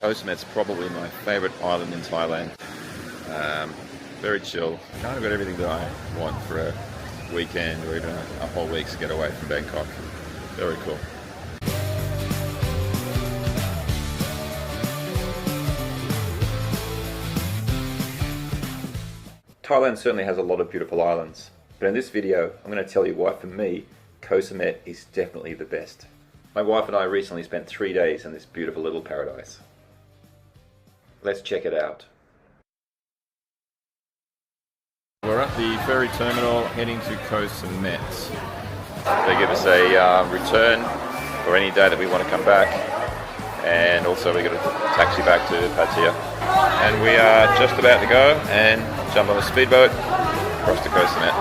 Koh Samet's probably my favourite island in Thailand. Very chill. Kind of got everything that I want for a weekend or even a whole week's getaway from Bangkok. Very cool. Thailand certainly has a lot of beautiful islands, but in this video I'm going to tell you why for me Koh Samet is definitely the best. My wife and I recently spent 3 days in this beautiful little paradise. Let's check it out. We're at the ferry terminal heading to Koh Samet. They give us a return for any day that we want to come back, and also we got a taxi back to Pattaya. And we are just about to go and jump on a speedboat across to Koh Samet.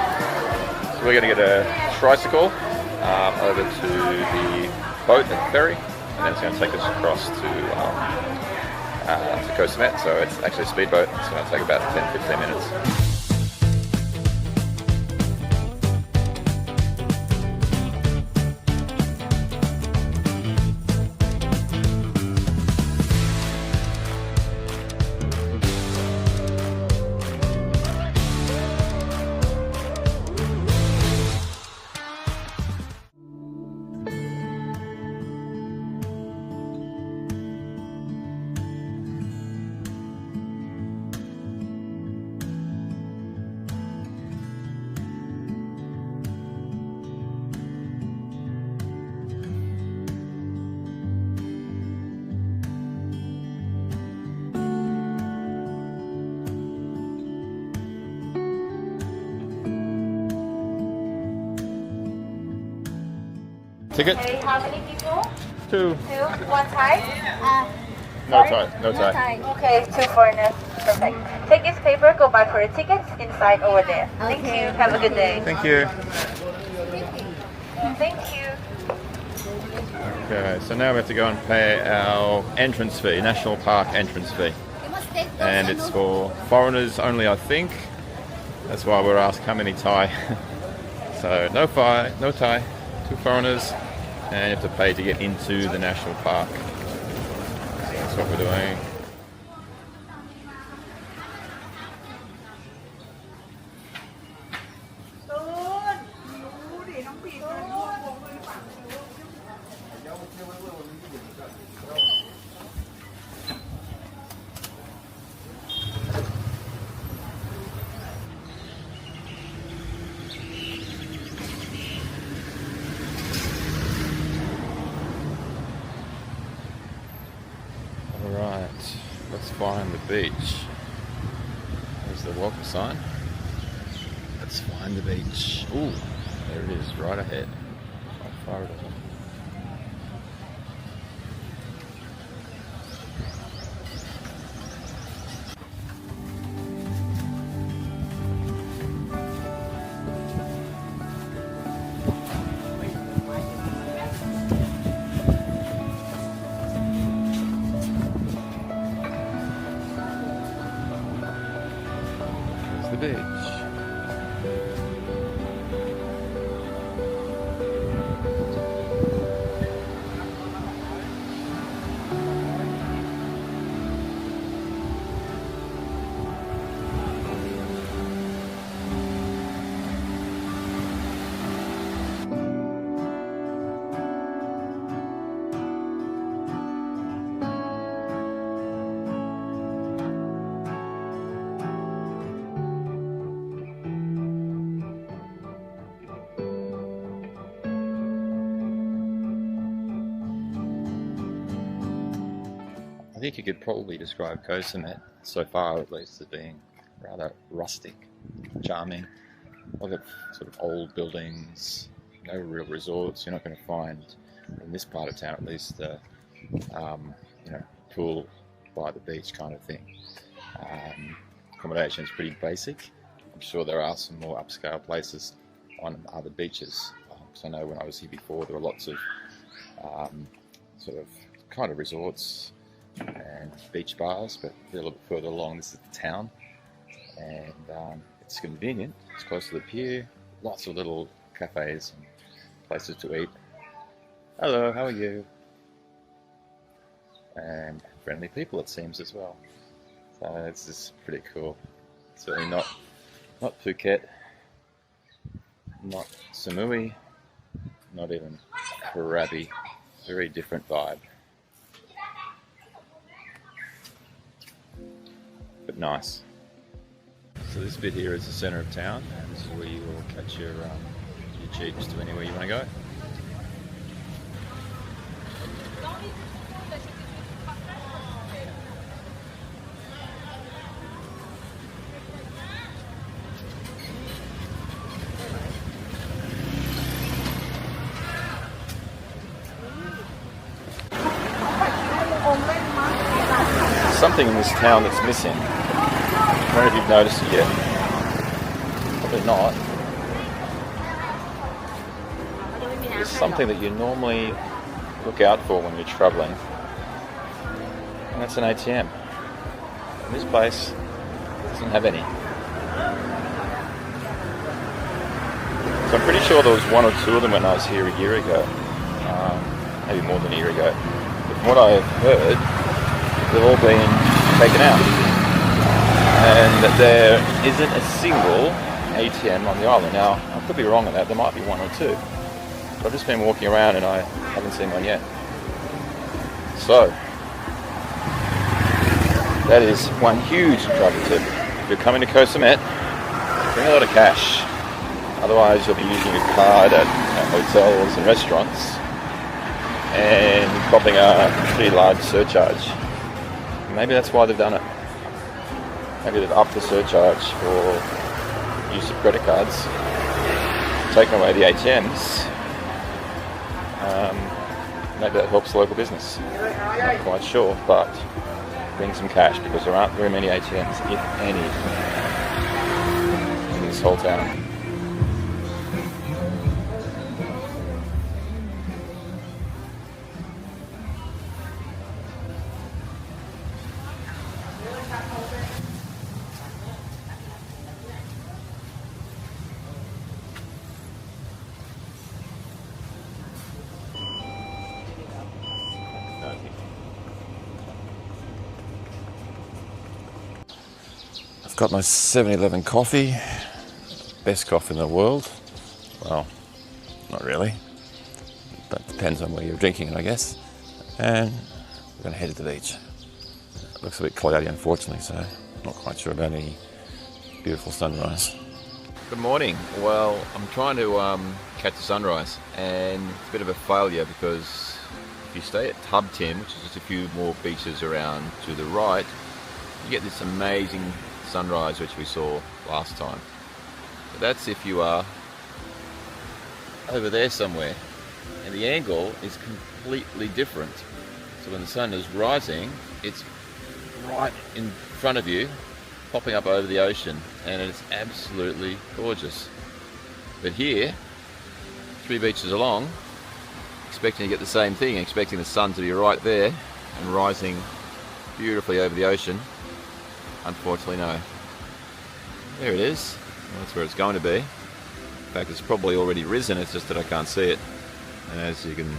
So we're going to get a tricycle over to the boat at the ferry, and then it's going to take us across to Koh Samet. So it's actually a speedboat. It's going to take about 10-15 minutes. Ticket? Okay, how many people? Two. Two? One Thai? No Thai. No Thai. Okay, two foreigners. Perfect. Take this paper, go buy for the tickets inside over there. Thank you. Have a good day. Thank you. Thank you. Okay, so now we have to go and pay our entrance fee, National Park entrance fee. And it's for foreigners only, I think. That's why we're asked how many Thai. So no Thai, two foreigners, and you have to pay to get into the national park. So that's what we're doing. Alright, let's find the beach. There's the welcome sign. Let's find the beach. Ooh, there it is, right ahead. How far it is. The beach. I think you could probably describe Koh Samet, so far at least, as being rather rustic, charming. A lot of sort of old buildings, no real resorts. You're not going to find, in this part of town at least, pool by the beach kind of thing. Accommodation is pretty basic. I'm sure there are some more upscale places on other beaches. So I know when I was here before, there were lots of kind of resorts and beach bars, but a little bit further along, this is the town, and it's convenient. It's close to the pier, lots of little cafes and places to eat. Hello, how are you? And friendly people, it seems, as well. So it's just pretty cool. Certainly not Phuket, not Samui, not even Krabi. Very different vibe. But nice. So this bit here is the centre of town, and this is where you will catch your jeeps to anywhere you want to go. Something in this town that's missing. I don't know if you've noticed it yet. Probably not. There's something that you normally look out for when you're travelling, and that's an ATM. And this place doesn't have any. So I'm pretty sure there was one or two of them when I was here a year ago. Maybe more than a year ago. But from what I've heard, they've all been taken out. And there isn't a single ATM on the island. Now, I could be wrong on that. There might be one or two. But I've just been walking around and I haven't seen one yet. So, that is one huge travel tip. If you're coming to Koh Samet, bring a lot of cash. Otherwise, you'll be using your card at hotels and restaurants and copping a pretty large surcharge. Maybe that's why they've done it. Maybe they've upped the surcharge for use of credit cards, taken away the ATMs. Maybe that helps local business. Not quite sure, but bring some cash because there aren't very many ATMs, if any, in this whole town. I've got my 7-Eleven coffee, best coffee in the world. Well, not really, but depends on where you're drinking it, I guess. And we're going to head to the beach. It looks a bit cloudy, unfortunately, so not quite sure about any beautiful sunrise. Good morning. Well, I'm trying to catch the sunrise, and it's a bit of a failure because if you stay at Tub Tim, which is just a few more beaches around to the right, you get this amazing sunrise which we saw last time. But that's if you are over there somewhere, and the angle is completely different. So when the sun is rising, it's right in front of you, popping up over the ocean, and it's absolutely gorgeous. But here, 3 beaches along, expecting to get the same thing, expecting the sun to be right there and rising beautifully over the ocean. Unfortunately, no. There it is. Well, that's where it's going to be. In fact, it's probably already risen, it's just that I can't see it. And as you can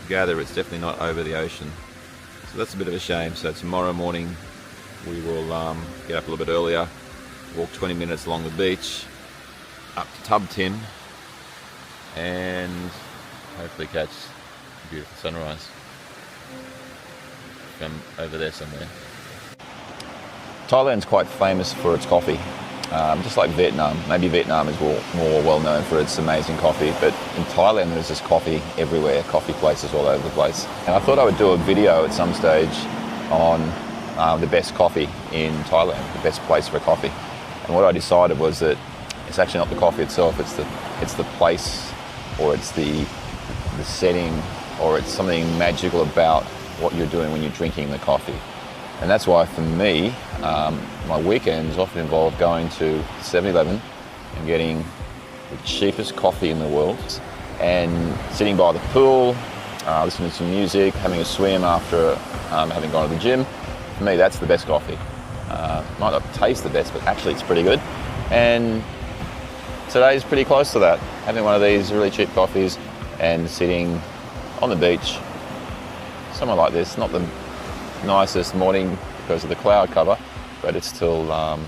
gather, it's definitely not over the ocean. So that's a bit of a shame. So tomorrow morning we will get up a little bit earlier, walk 20 minutes along the beach, up to Tub Tim, and hopefully catch a beautiful sunrise from over there somewhere. Thailand's quite famous for its coffee, just like Vietnam. Maybe Vietnam is more well known for its amazing coffee, but in Thailand there's just coffee everywhere, coffee places all over the place. And I thought I would do a video at some stage on the best coffee in Thailand, the best place for coffee. And what I decided was that it's actually not the coffee itself, it's the place, or it's the setting, or it's something magical about what you're doing when you're drinking the coffee. And that's why for me, my weekends often involve going to 7-Eleven and getting the cheapest coffee in the world and sitting by the pool, listening to some music, having a swim after having gone to the gym. For me, that's the best coffee. Might not taste the best, but actually it's pretty good. And today's pretty close to that. Having one of these really cheap coffees and sitting on the beach, somewhere like this, not the nicest morning because of the cloud cover, but it's still a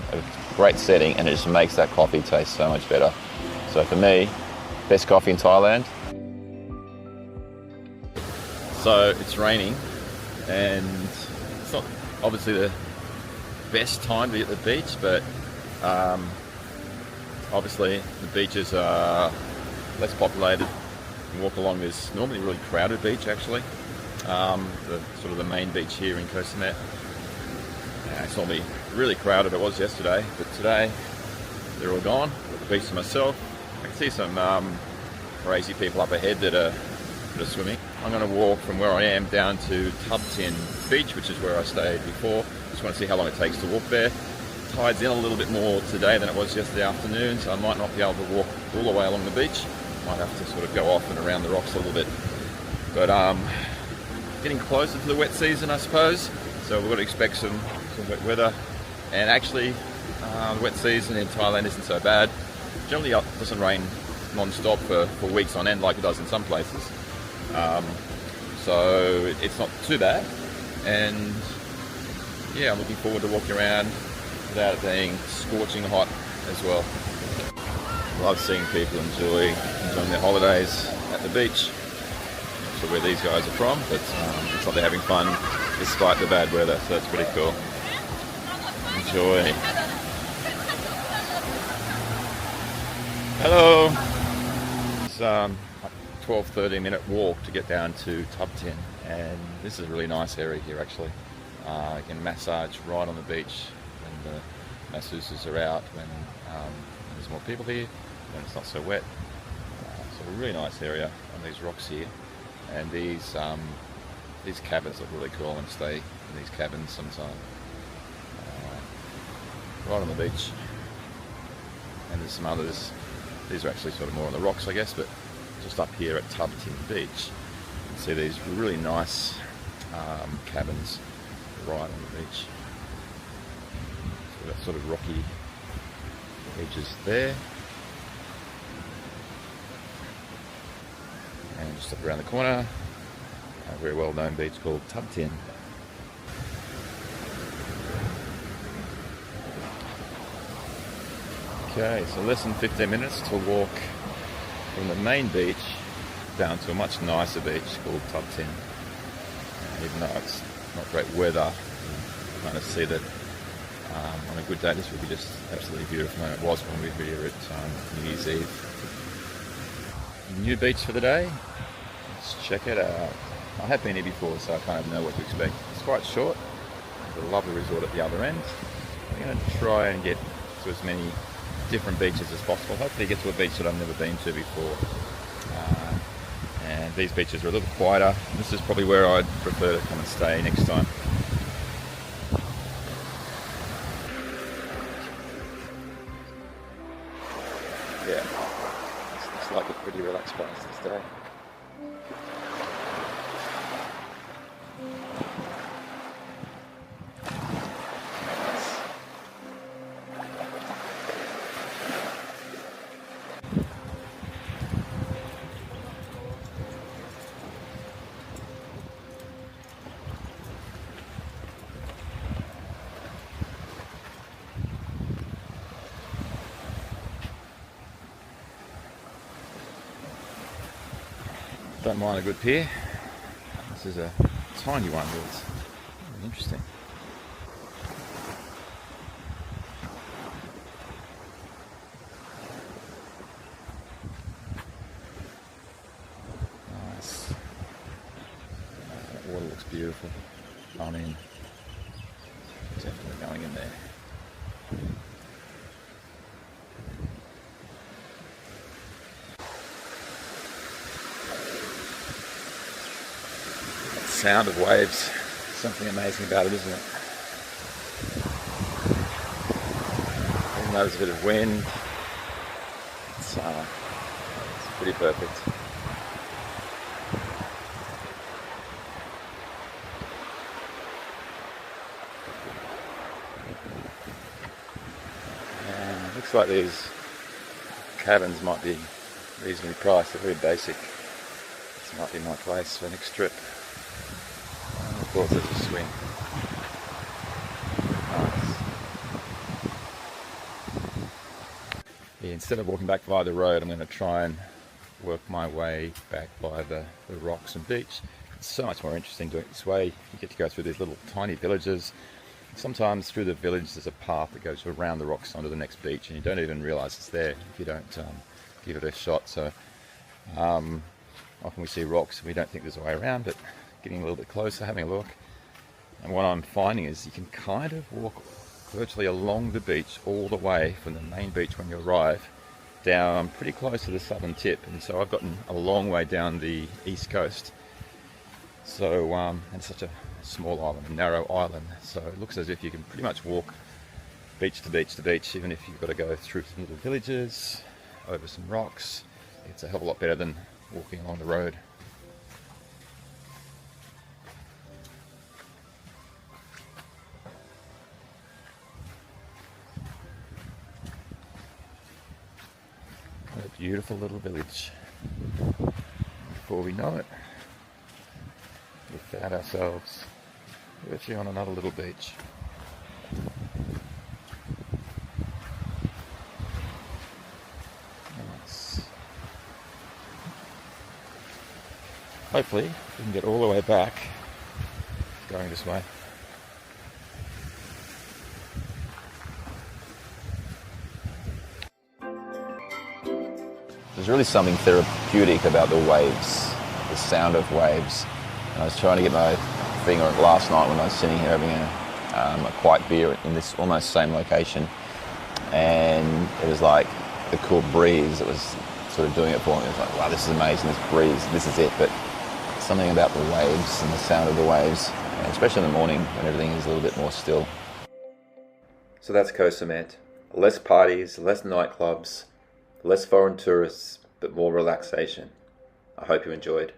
great setting, and it just makes that coffee taste so much better. So for me, best coffee in Thailand. So it's raining, and it's not obviously the best time to be at the beach, but obviously the beaches are less populated. You can walk along this normally really crowded beach actually, the sort of the main beach here in Koh Samet. It's normally really crowded, it was yesterday, but today they're all gone. I've got the beach to myself. I can see some crazy people up ahead that are swimming. I'm going to walk from where I am down to Tub Tin Beach, which is where I stayed before. Just want to see how long it takes to walk there. Tide's in a little bit more today than it was yesterday afternoon, so I might not be able to walk all the way along the beach. Might have to sort of go off and around the rocks a little bit. But getting closer to the wet season, I suppose. So we've got to expect some wet weather. And actually, the wet season in Thailand isn't so bad. Generally, it doesn't rain non-stop for weeks on end like it does in some places. So it's not too bad. And yeah, I'm looking forward to walking around without it being scorching hot as well. Love seeing people enjoying their holidays at the beach. Not sure where these guys are from, but looks like they're having fun despite the bad weather, so that's pretty cool. Enjoy. Hello. It's 12-13 minute walk to get down to Tub Tin, and this is a really nice area here actually. You can massage right on the beach, and the masseuses are out when there's more people here, when it's not so wet. So a really nice area on these rocks here, and these cabins look really cool. I want to stay in these cabins sometime. Right on the beach, and there's some others. These are actually sort of more on the rocks, I guess, but just up here at Tub Tin Beach, you can see these really nice cabins right on the beach. So that sort of rocky edges there. And just up around the corner, a very well-known beach called Tub Tin. Okay, so less than 15 minutes to walk from the main beach down to a much nicer beach called Tub Tin. Even though it's not great weather, you kind of see that on a good day this would be just absolutely beautiful, and it was when we were here at New Year's Eve. New beach for the day. Let's check it out. I have been here before, so I kind of know what to expect. It's quite short. There's a lovely resort at the other end. I'm going to try and get to as many different beaches as possible. Hopefully get to a beach that I've never been to before. And these beaches are a little quieter. This is probably where I'd prefer to come and stay next time. Yeah, this looks like a pretty relaxed place to stay. Don't mind a good pier. This is a tiny one, but it's really interesting. Nice. That water looks beautiful. I mean, definitely going in there. Sound of waves, something amazing about it, isn't it? Even though there's a bit of wind, it's pretty perfect. And looks like these cabins might be reasonably priced. They're very basic. This might be my place for next trip. Of course, there's a swing. Nice. Yeah, instead of walking back via the road, I'm going to try and work my way back by the rocks and beach. It's so much more interesting doing it this way. You get to go through these little tiny villages. Sometimes through the village there's a path that goes around the rocks onto the next beach, and you don't even realise it's there if you don't give it a shot. So often we see rocks and we don't think there's a way around, but getting a little bit closer, having a look, and what I'm finding is you can kind of walk virtually along the beach all the way from the main beach when you arrive down pretty close to the southern tip. And so I've gotten a long way down the east coast. So and it's such a small island, a narrow island, so it looks as if you can pretty much walk beach to beach to beach, even if you've got to go through some little villages, over some rocks. It's a hell of a lot better than walking along the road. What a beautiful little village. Before we know it, we found ourselves virtually on another little beach. Nice. Hopefully we can get all the way back going this way. There's really something therapeutic about the waves, the sound of waves. And I was trying to get my finger on it last night when I was sitting here having a quiet beer in this almost same location, and it was like the cool breeze that was sort of doing it for me. It was like, wow, this is amazing, this breeze, this is it. But something about the waves and the sound of the waves, and especially in the morning when everything is a little bit more still. So that's Koh Samet. Less parties, less nightclubs, less foreign tourists, but more relaxation. I hope you enjoyed.